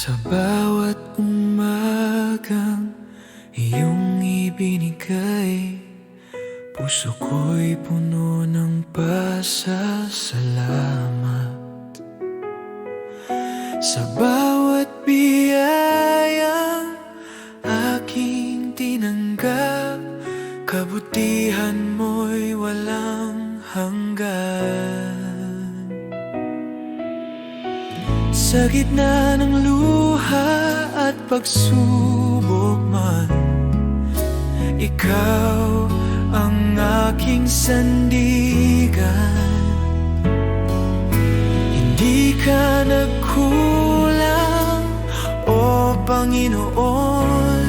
Sa bawat umagang iyong ibinigay, puso ko'y puno ng pasasalamat. Sa bawat biyayang aking tinanggap, kabutihan mo'y walang hanggan. Sa gitna ng luha at pagsubok man, ikaw ang aking sandigan. Hindi ka nagkulang, o Panginoon.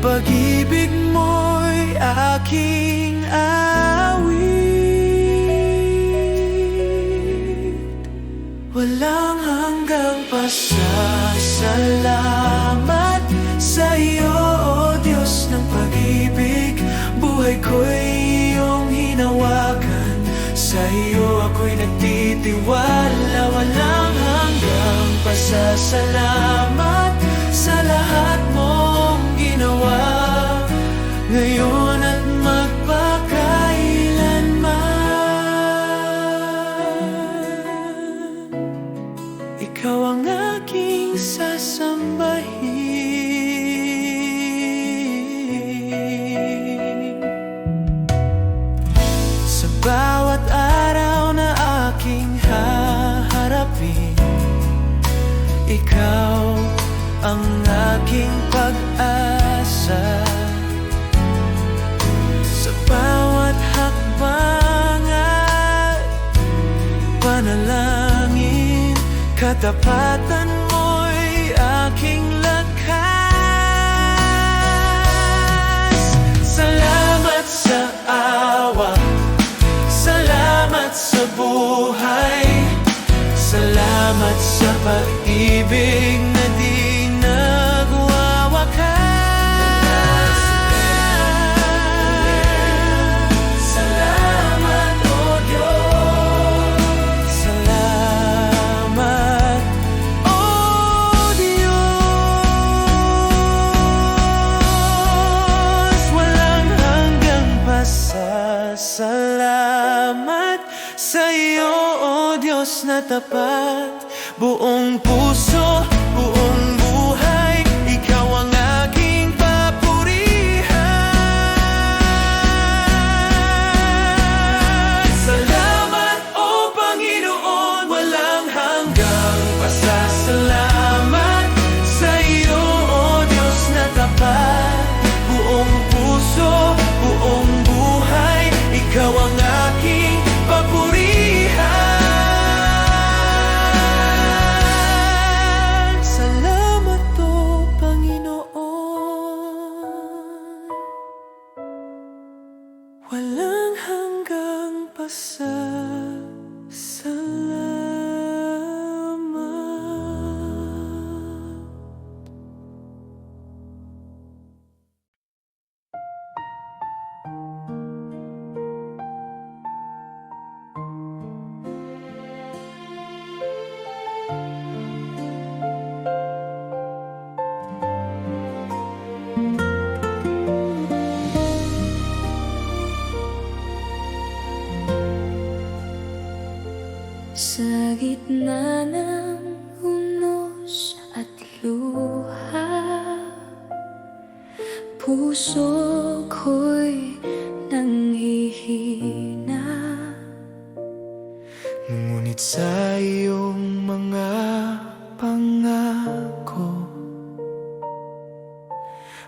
Pag-ibig mo'y aking awit. Walang hanggang pasasalamat sa iyo, O Diyos ng pag-ibig. Buhay ko'y iyong hinawakan, sa iyo ako'y nagtitiwala. Walang hanggang pasasalamat sa lahat mong ginawa, ngayon at magpakailanman. Ikaw ang aking sasambahin. Sa bawat araw na aking haharapin, ikaw ang aking pag-asa. Sa bawat hakbang at panalangin, katapatan mo'y aking lakas. Salamat sa awa, salamat sa buhay, salamat sa pag-ibig na di nagwawakas. Salamat, O Diyos. Salamat, O Diyos. Walang hanggang pasasalamat sa iyo, O Diyos na tapat. Buong puso, buong buhay, ikaw ang aking papurihan. Salamat, O Panginoon. Walang hanggang pasasalamat sa iyo, O Diyos na tapat. Buong puso, buong buhay, ikaw ang aking papurihan. Walang hanggang pasasalamat. Sa gitna ng unos at luha, puso ko'y nanghihina. Ngunit sa iyong mga pangako,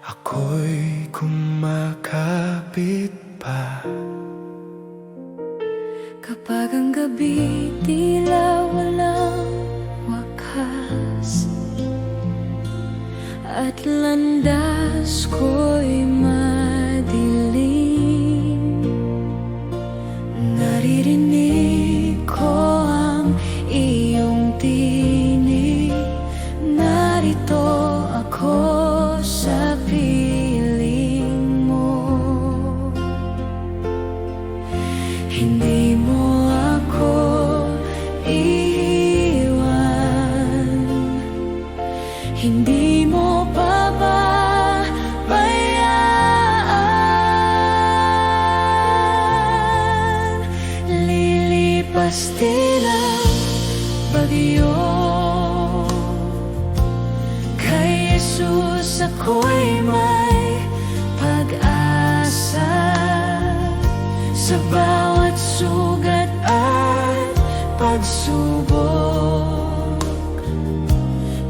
ako'y kumakapit pa. Kapag ang gabi tila walang wakas, at landas ko'y madilim, naririnig ko ang iyong tinig. Narito ako sa piling mo. Hindi mo ako iiwan, hindi mo pababayaan. Lilipas din ang bagyo, kay Jesus ako'y may pag-asa. Sa bawat sugat at pagsubok,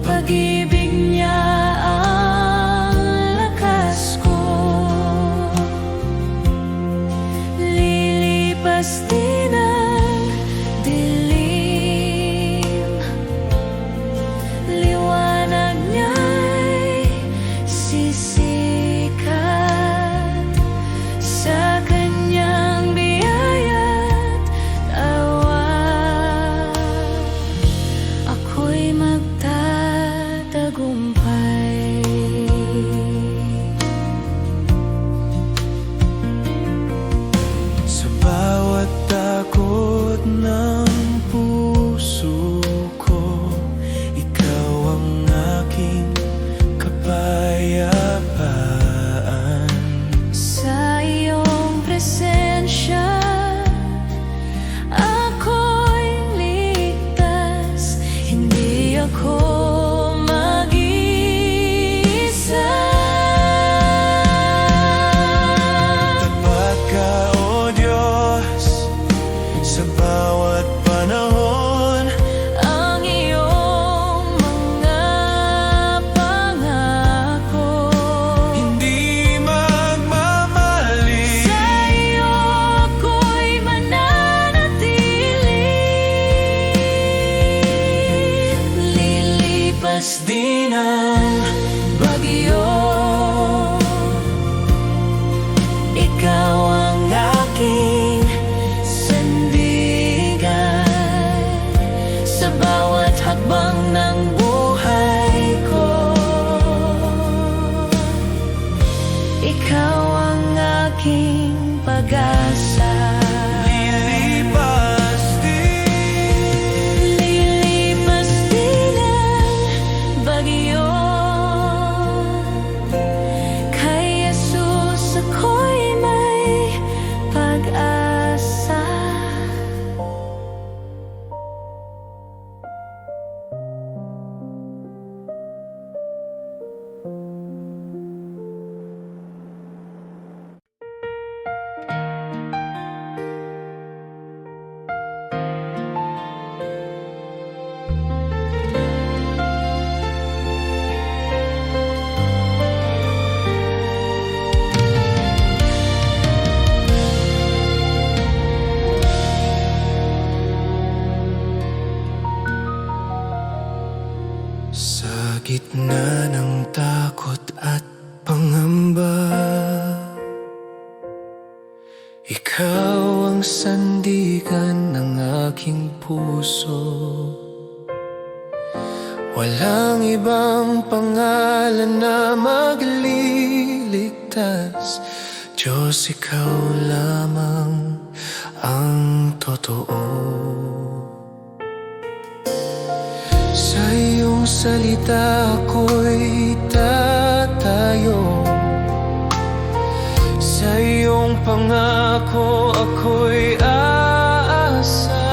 pag-ibig niya ang lakas ko. Lilipas din ang dilim, liwanag niya'y sisikat. Sa kanyang biyaya't awa, ako'y magtatagumpay. Sa bawat takot ng puso ko, ikaw ang aking kapayapaan. Sa iyong presensya, ako'y ligtas, hindi ako mag-iisa. Tapat ka, O Diyos, sa bawat panahon. Ang iyong mga pangako, Hindi magmamali. sa iyo ako'y mananatili. Lilipas din ang bagyo, ikaw ang aking sandigan. Sa bawat hakbang ng buhay ko, ikaw ang aking pag-asa. Lilipas din. Lilipas din ang bagyo, kay Jesus ako'y may pag-asa. Sa gitna ng takot at pangamba, ikaw ang sandigan ng aking puso. Walang ibang pangalan na magliligtas, Diyos, ikaw lamang ang totoo. Sa iyong salita ako'y tatayo, sa iyong pangako ako'y aasa.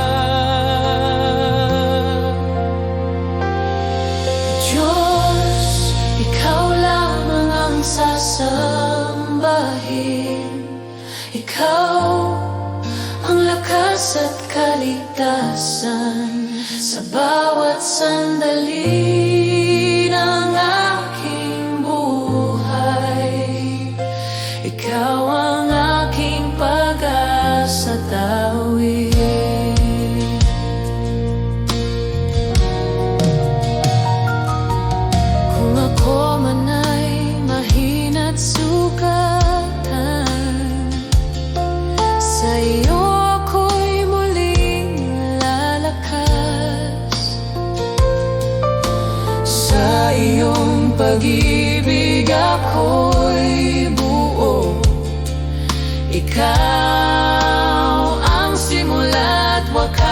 Diyos, ikaw lamang ang sasambahin. Ikaw ang lakas at kaligtasan sa bawat sandali ng aking buhay. Ikaw ang aking pag-asa tawid. Kung ako man ay mahina't sugatan, sa iyo ako'y muling lalakas. Sa iyong pag-ibig ako'y buo. Ikaw ang simula't wakas.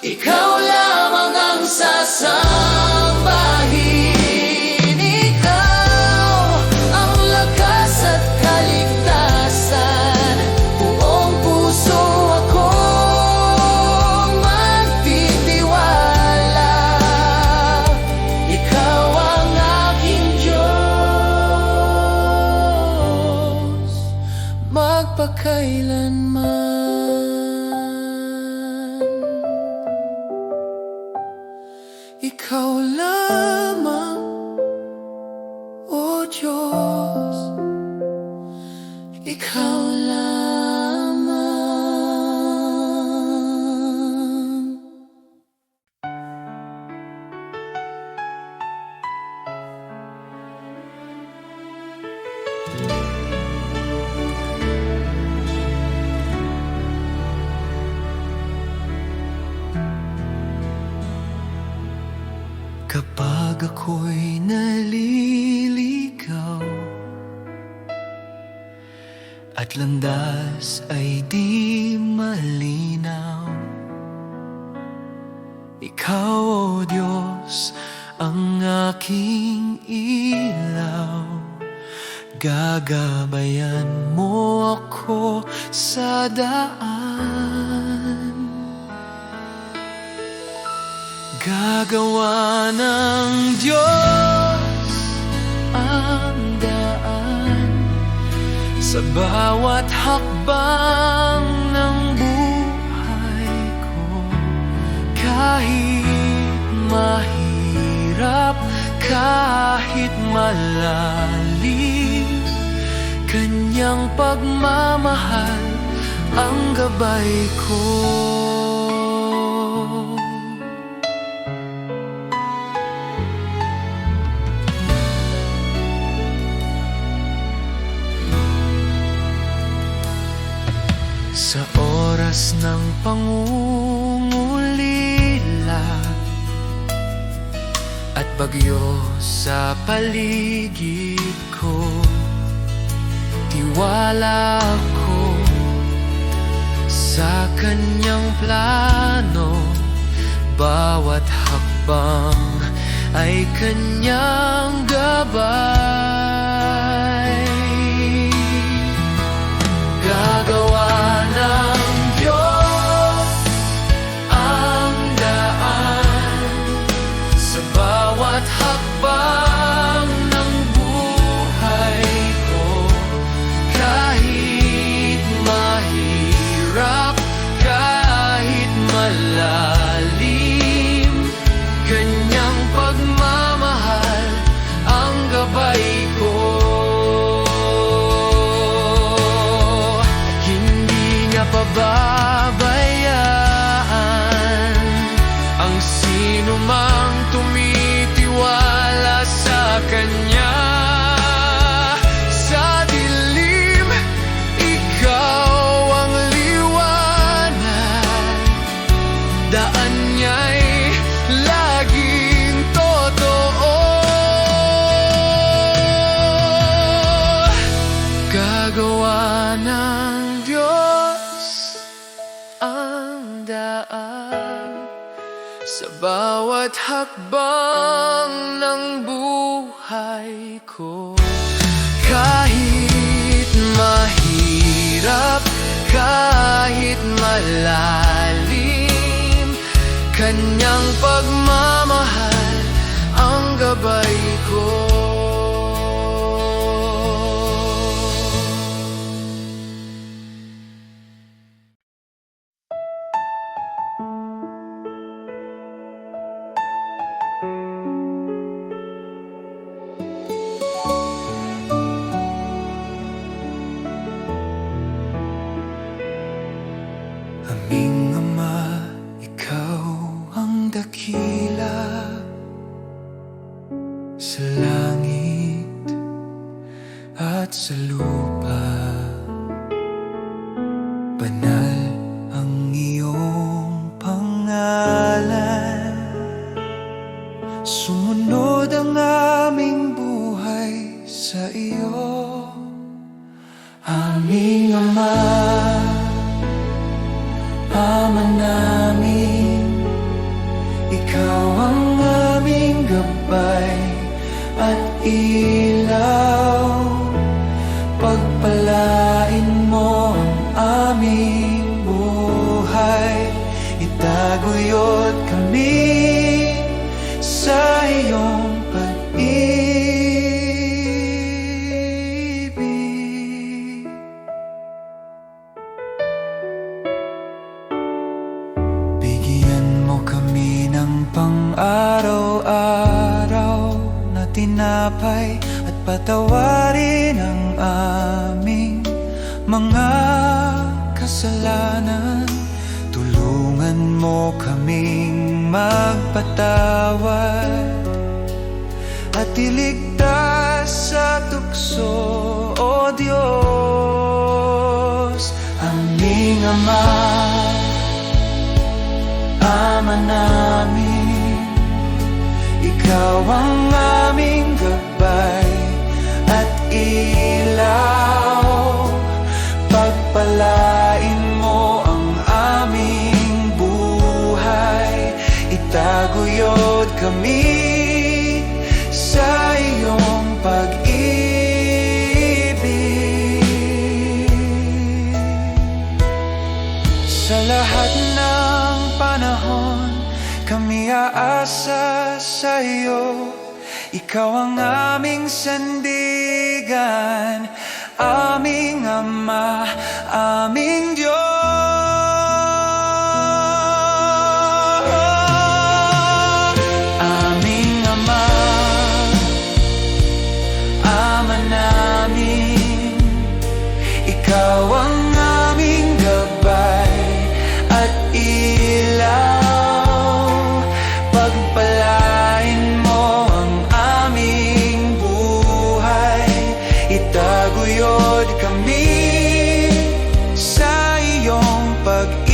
ikaw lamang ang sasambahin. Ikaw ang lakas at kaligtasan, buong puso akong magtitiwala. Ikaw ang aking Diyos, magpakailanman. Ikaw lamang, O Diyos, ikaw lamang. Kapag ako'y naliligaw at landas ay di malinaw, ikaw, O Diyos, ang aking ilaw. Gagabayan mo ako sa daan, gagawa ng Diyos ang daan sa bawat hakbang ng buhay ko. Kahit mahirap, kahit malalim, kanyang pagmamahal ang gabay ko. Sa oras ng pangungulila at bagyo sa paligid ko, tiwala ko sa kanyang plano. Bawat hakbang ay kanyang gabay. Gagawa ng Diyos ang daan sa bawat hakbang ng buhay ko. Kahit mahirap, kahit malalim, kanyang pagmamahal ang gabay ko. Pababayaan ang sino mang tumitiwala sa kanya. Sa dilim, ikaw ang liwanag, daan niya'y laging totoo. Gagawa ng Diyos ang daan sa bawat hakbang ng buhay ko. Kahit mahirap, kahit malalim, kanyang pagmamahal ang gabay ko. Aming Ama, ikaw ang dakila sa langit at sa lupa. Banal ang iyong pangalan, sumunod ang aming buhay sa iyo. Aming Ama, Ama namin, Itaguyod kami sa iyong pag-ibig. Bigyan mo kami ng pang-araw-araw na tinapay at patawarin ang aming mga kasalanan. Tulungan mo kaming magpatawad at iligtas sa tukso, O Diyos. Aming Ama, Ama namin, Ikaw ang aming gabay at ilaw. Pagpalain mo ang aming buhay, itaguyod kami sa iyong pag-ibig. Sa lahat ng panahon, kami aasa sa iyo. Ikaw ang aming sandigan, aming Ama, aming Diyos. Aming Ama, Ama namin, Ikaw ang aming gabay at ilaw. Pagpalain mo ang aming buhay, itaguyod kami sa iyong pag-ibig.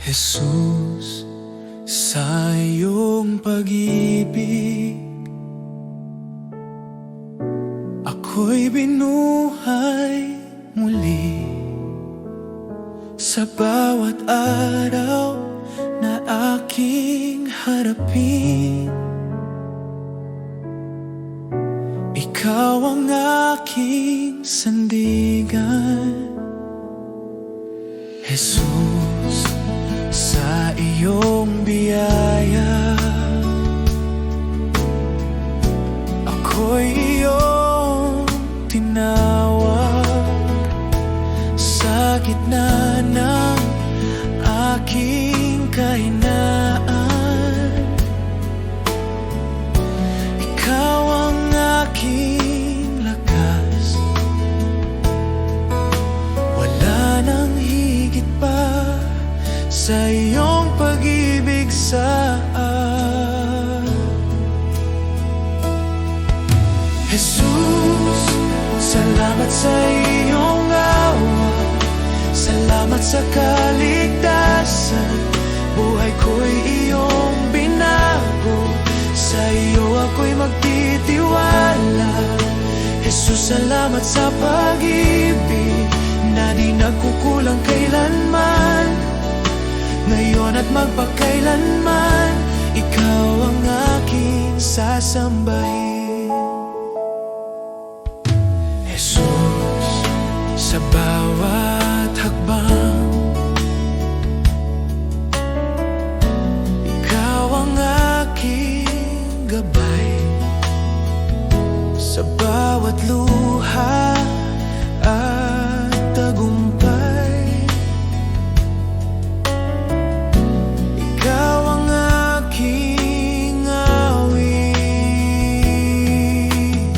Jesus, sa iyong pag-ibig, ako'y binuhay muli. Sa bawat araw na aking harapin, Ikaw ang aking sandigan. Jesus, sa iyong biyaya, ako'y iyong tinawag. Sa gitna ng aking kahinaan, Ikaw ang aking lakas. Wala nang higit pa sa iyong pag-ibig sa Jesus, salamat sa iyong awa, salamat sa kaligtasan. Buhay ko'y iyong binago, sa iyo ako'y magtitiwala. Jesus, salamat sa pag-ibig na di nagkukulang kailanman. Ngayon at magpakailanman, Ikaw ang aking sasambahin. Jesus, sa bawat hakbang, Ikaw ang aking gabay. Sa bawat luha at tagumpay, Ikaw ang aking awit.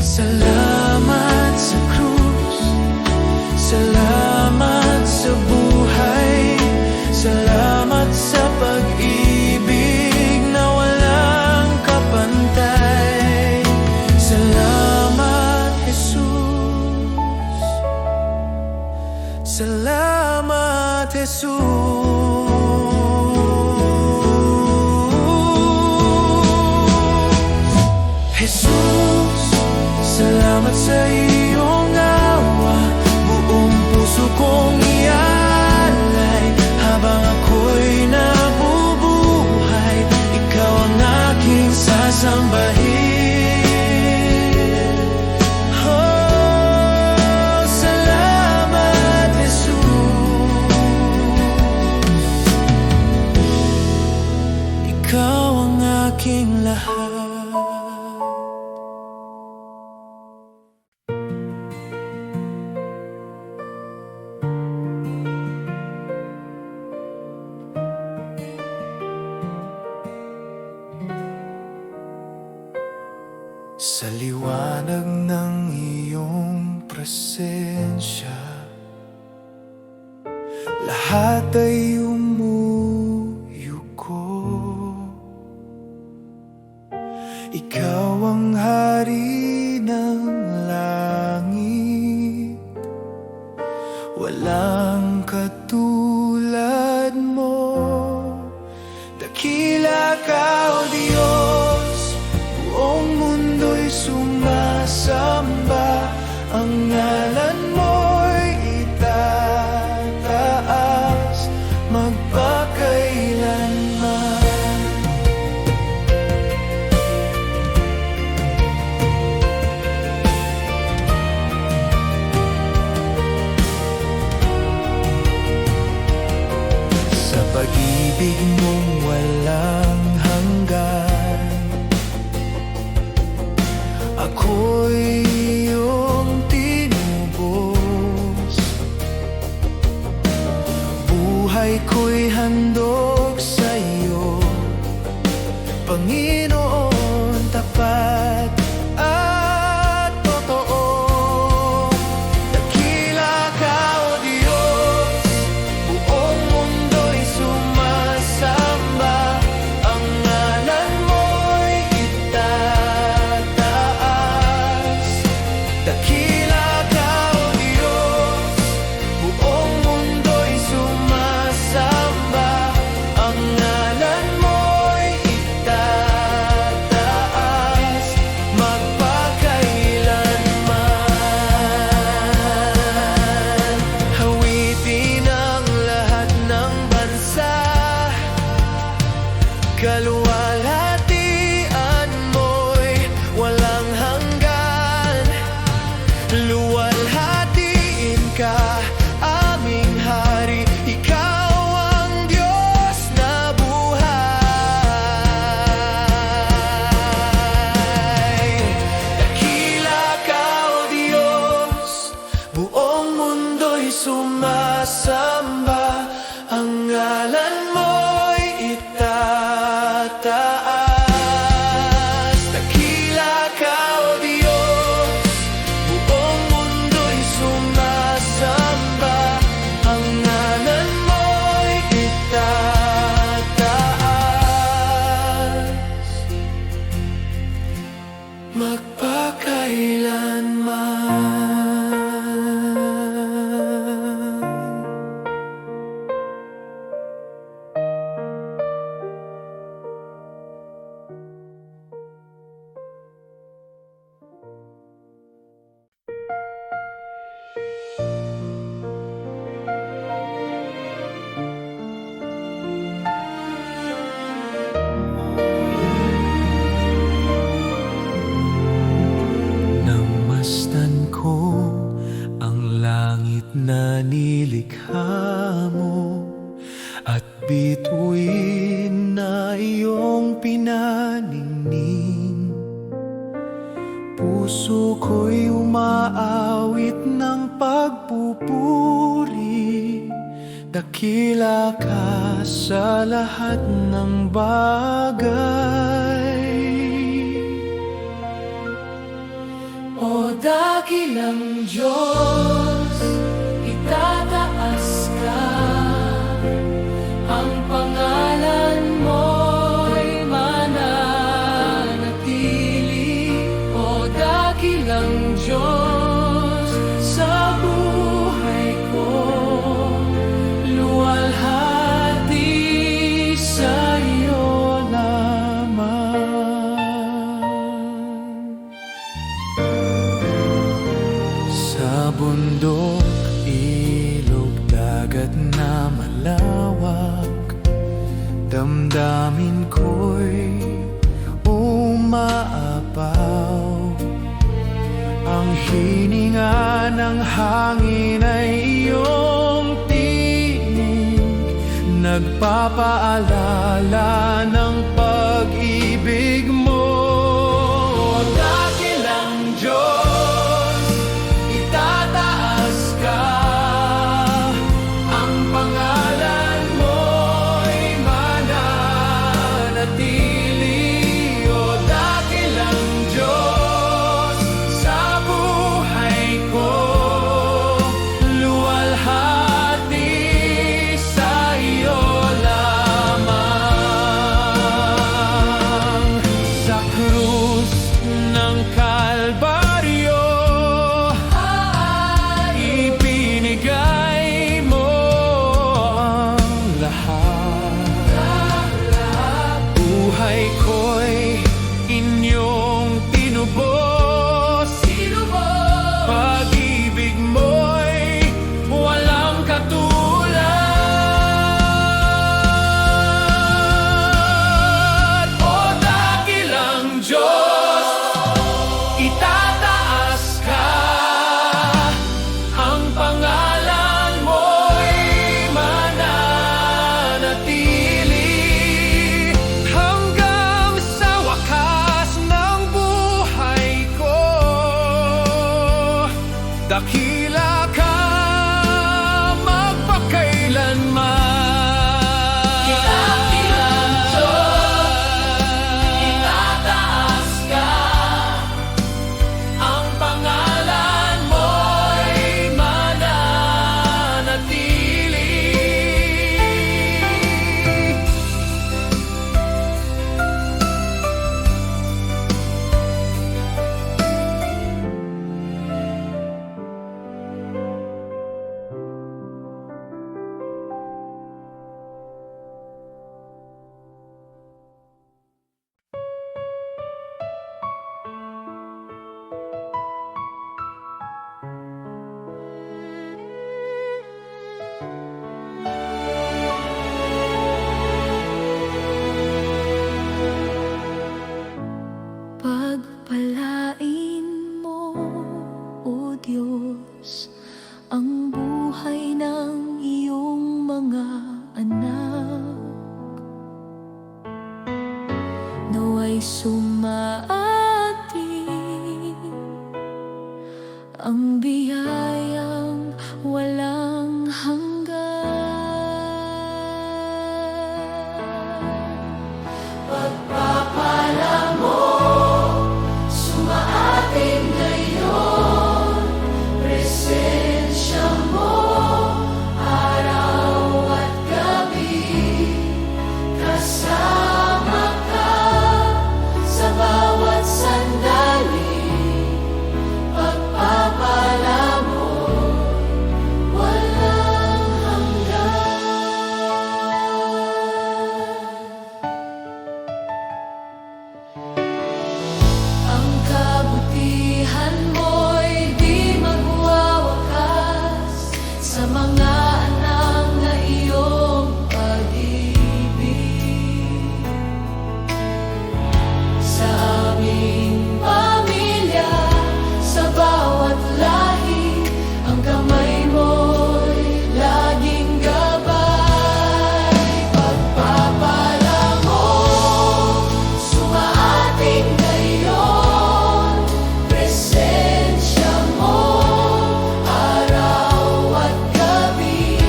Salamat sa krus, salamat sa buhay, salamat sa pag-ibig na walang kapantay. Salamat Jesus, salamat sa iyong awa. Buong puso kong ialay. Habang ako'y nabubuhay, ikaw ang aking sasambahin. Oh, salamat, Jesus. Ikaw ang aking lahat. Sa liwanag ng iyong presensya, lahat ay umuyuko. Ikaw ang hari ng langit, walang katulad mo. Dakila ka, O Diyos, buong mundo'y sumasamba. Ang ngalan mo'y itataas magpakailanman. Sa pag-ibig mong walang hanggan, ako'y iyong tinubos. Buhay ko'y handog sa iyo, Panginoon, tapat at totoo. Dakila ka, O Diyos, buong mundo'y sumasamba. Ang ngalan mo'y itataas. Dakila ka, O Diyos, buong mundo'y sumasamba. Ang ngalan mo'y itataas magpakailanman. Hawitin ang lahat ng bansa, kaluwalhatian mo'y walang hanggan. Luwalhatiin ka, aming hari. Ikaw ang Diyos na buhay. Dakila ka, O Diyos, buong mundo'y sumasamba. Ang ngalan mo'y itataas. Dakila ka, O Diyos, buong mundo'y sumasamba. Ang ngalan mo'y itataas magpakailanman. Namasdan ko ang langit na nilikha mo, at bituin na iyong pinaningning. Puso ko'y umaawit ng pagpupuri. Dakila ka sa lahat ng bagay. O dakilang Diyos, itataas ka. Ang pangalan mo'y mananatili. O dakilang Diyos, sa buhay ko luwalhatian dagat na malawak, damdamin ko'y umaapaw. Ang hininga ng hangin ay iyong tinig, nagpapaalala ng pag-ibig mo. Dakilang Diyos, itataas ka, ang pangalan mo'y mananatili. O dakilang Diyos, sa buhay ko, luwalhati sa iyo lamang. Sa krus ng Kalbaryo, ibinigay mo ang lahat. Buhay ko'y inyong tinubos, pag-ibig mo'y walang katulad. O dakilang Diyos, itataas ka, ang pangalan mo'y mananatili hanggang sa wakas ng buhay ko. Dakila ka magpakailanman. Dakilang Diyos, itataas ka, ang pangalan mo'y mananatili. Pagpalain mo, O Diyos, ang buhay ng iyong mga anak. Nawa'y sumaati ang biyayang walang hanggan. Pagpapala mo, sumaating ngayon, presensya mo, araw at gabi, kasama ka sa bawat sandali. Pagpapala mo, walang hanggan. Ang kabutihan mo'y di magwawakas sa mga anak na iyong pag-ibig. Sa aming pamilya, sa bawat lahi, ang kamay mo'y laging gabay. Pagpapala mo, sumaating ngayon, presensya mo, araw at gabi,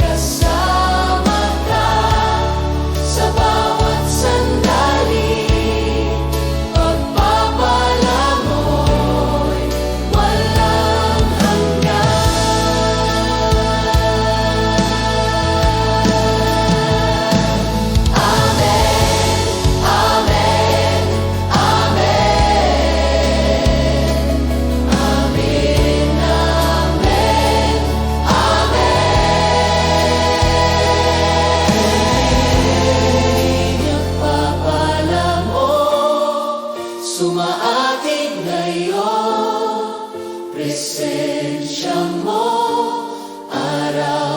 kasama ka sa bawat sandali. Pagpapala mo'y walang hanggan. Amen, amen, amen. Amen, amen, amen. Pagpapala mo, sumaating ngayon, presensya mo, araw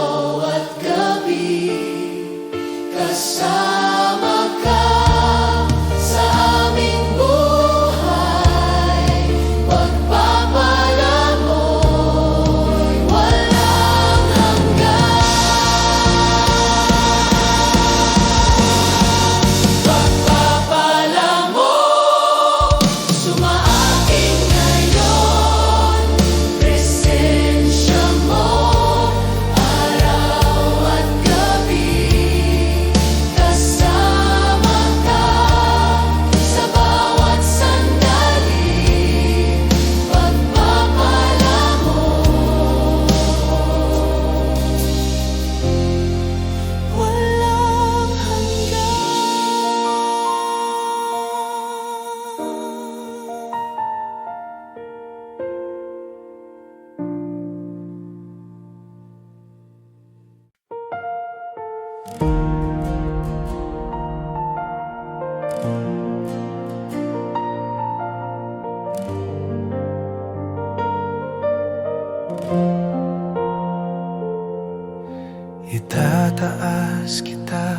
Itataas kita,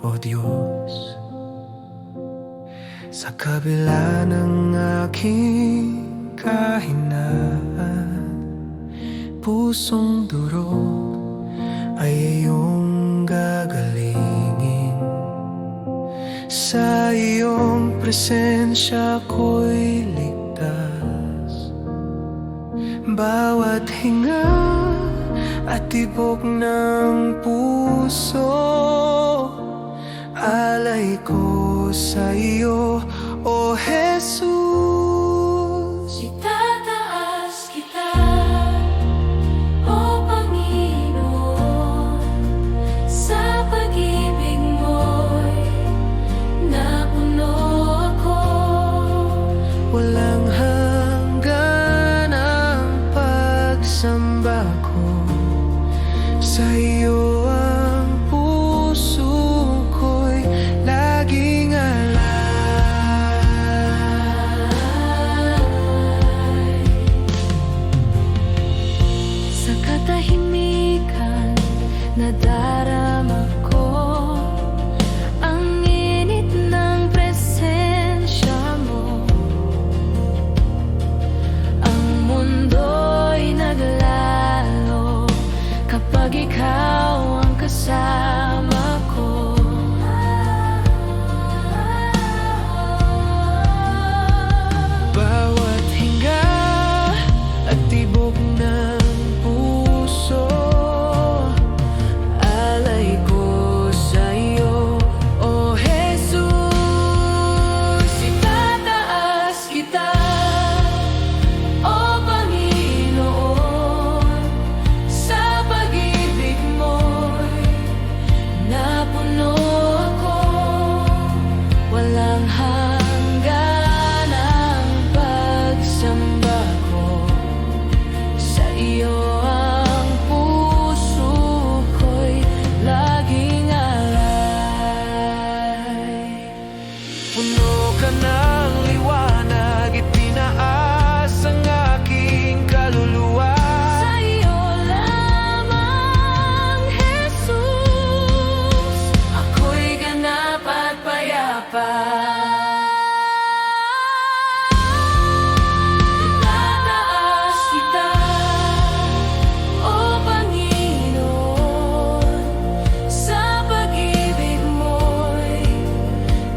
O Diyos, sa kabila ng aking kahinaan. Pusong durog ay iyong gagalingin. Sa iyong presensya ko'y ligtas. Bawat hinga at tibok ng puso, alay ko sa iyo, O Jesus. Itataas kita, O Panginoon, sa pag-ibig mo'y napuno ako. Walang hanggan ang pagsamba ko. Sa iyo ang puso ko'y laging alay. Sa katahimikan nadarama ko ang init ng presensya mo. Ang mundo'y naglalo kapag ikaw ang kasama ko. Bawat hinga at tibok ng puso, alay ko sa iyo, O Jesus. Itataas kita, O Panginoon, sa pag-ibig mo'y napuno ako. Walang hanggan ang pagsamba ko. Sa iyo ang puso ko'y laging alay. Puno ka ng liwanag, itinaas ang aking kaluluwa. Sa iyo lamang, Jesus, ako'y ganap at payapa. Itataas kita, O Panginoon, sa pag-ibig mo'y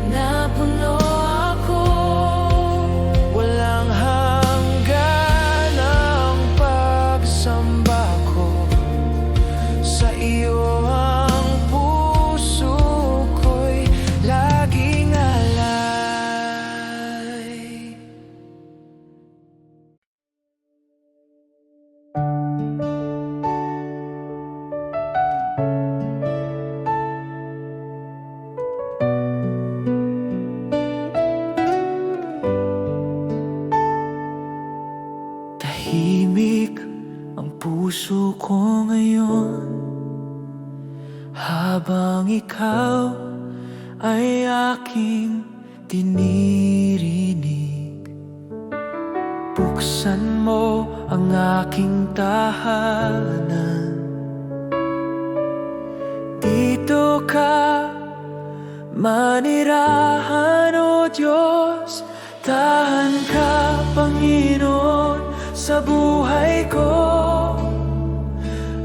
napuno ako. Walang hanggan ang pagsamba ko. Sa iyo ang puso ko'y laging alay. Tahimik ang puso ko ngayon, habang ikaw ay aking dinirinig. Buksan mo ang aking tahanan. Dito ka manirahan, O Diyos. Tahan ka, Panginoon, sa buhay ko.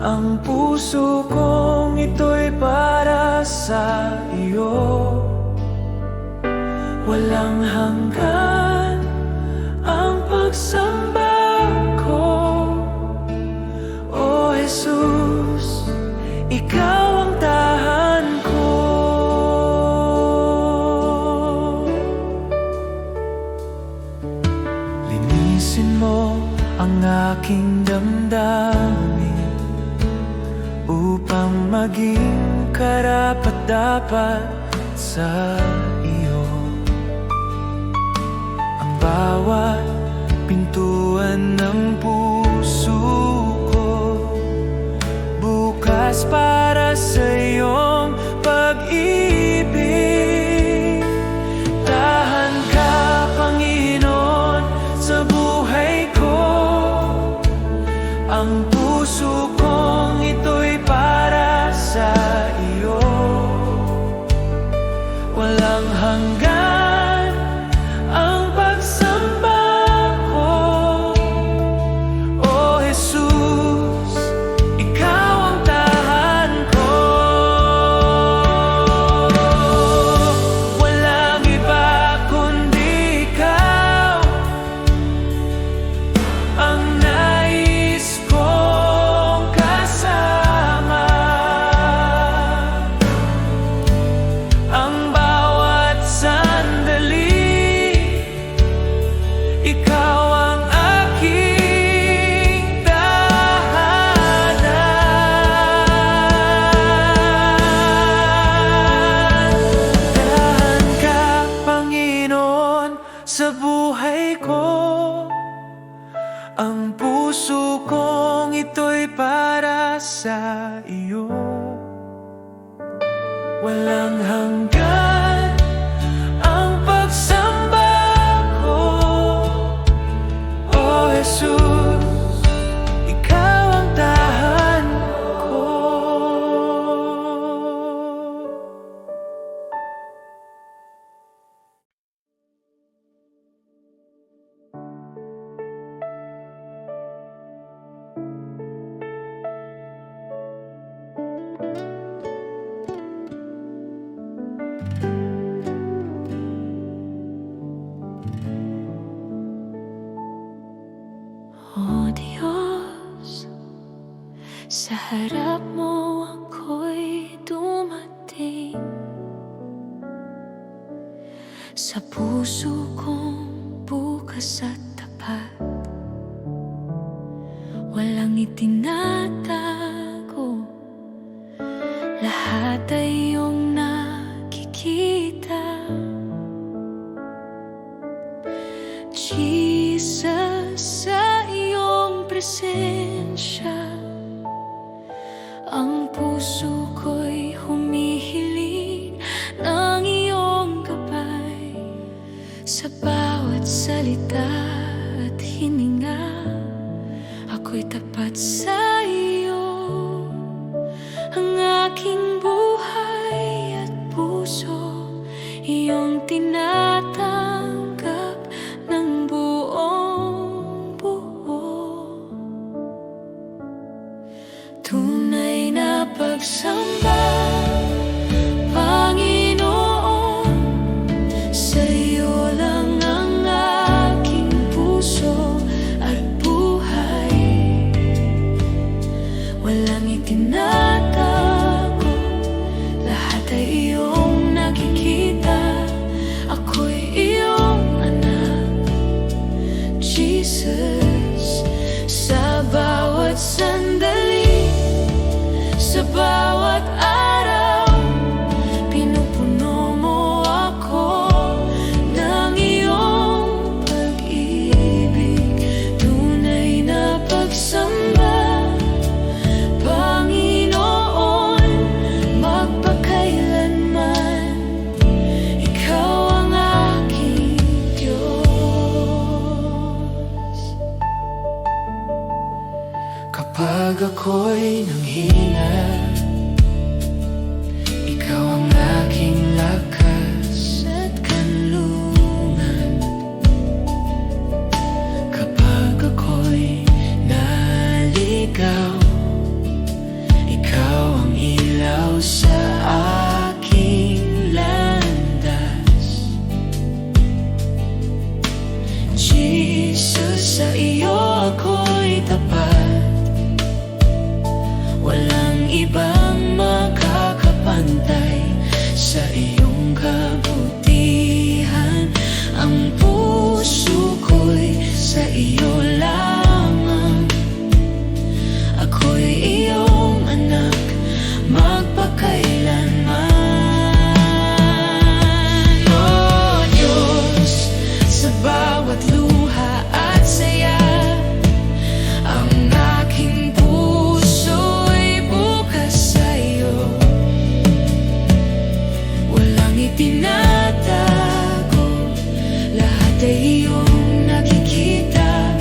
Ang puso kong ito'y para sa iyo. Walang hanggan ang pagsamba ko, O Jesus, ikaw ang tahan ko. Linisin mo ang aking damdamin upang maging karapat-dapat sa iyo. Ang bawat pintuan ng puso ko bukas para sa iyong pag-ibig. Tahan ka, Panginoon, sa buhay ko. Ang puso kong ito'y para sa iyo. Walang hanggan ang pagsamba ko. O Jesus, ikaw ang tahan ko. Walang iba kundi ikaw ang nais kong kasama. Ang bawat sandali, ikaw ang aking tahanan. Dahan ka, Panginoon, sa buhay ko. Ang puso kong ito'y para sa iyo. Walang hanggan ang pagsamba ko. O Jesus, ikaw ang tahan ko. O Diyos, sa harap mo ako'y dumating. Sa puso kong bukas at tapat, walang itinatago. Lahat ay iyong nakikita. Jesus, sa iyong presensya, ang puso ko'y humihiling ng iyong gabay. Sa bawat salita at hininga, ako'y tapat sa iyo. Ang aking buhay at puso, iyong tinatanggap ng buong buo. Tunay na pagsamba, Panginoon, sa iyo lang ang aking puso at buhay. Walang itinatago, lahat ay iyong nakikita. Ako'y iyong anak, Jesus. Sa bawat sandali, sa bawat araw, pinupuno mo ako ng iyong pag-ibig. Tunay na pagsamba, Panginoon, magpakailanman, ikaw ang aking Diyos. Kapag ako'y nanghina, ikaw ang aking lakas at kanlungan. Kapag ako'y naligaw, ikaw ang ilaw sa aking landas. Jesus, sa iyo ako'y tapat. Walang ibang makakapantay sa iyong kabutihan. Ang puso ko'y sa iyo lamang. Ako'y iyong anak, magpakailanman. O Diyos, sa bawat luha at saya, ang aking puso'y bukas sa iyo. Walang itinatago, lahat ay iyong nakikita.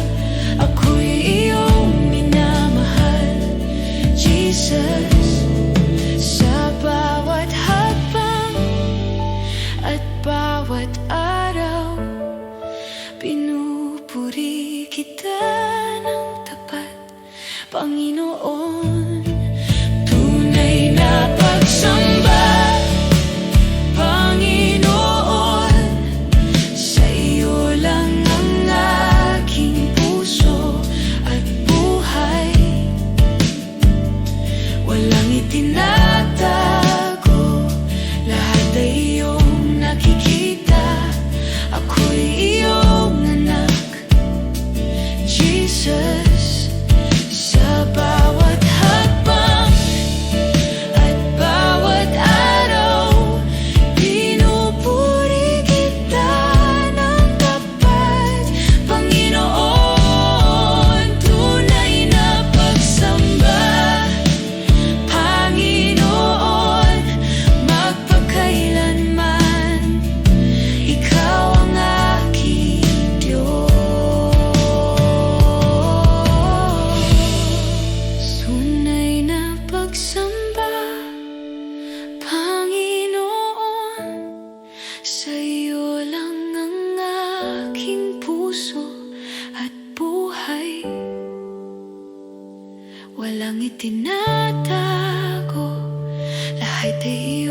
kita ng tapat, Panginoon. Tunay na pagsamba, Panginoon, sa iyo lang ang aking puso at buhay. Walang itinatago, lahat ay iyong nakikita. Ako'y iyong anak, Jesus. Sa bawat hakbang at bawat araw, pinupuri kita ng tapat, Panginoon. Tunay na pagsamba, Panginoon, magpakailanman, ikaw ang aking Diyos. Tunay na pagsamba, Panginoon, sa iyo lang ang aking puso at buhay. Walang itinatago, lahat ay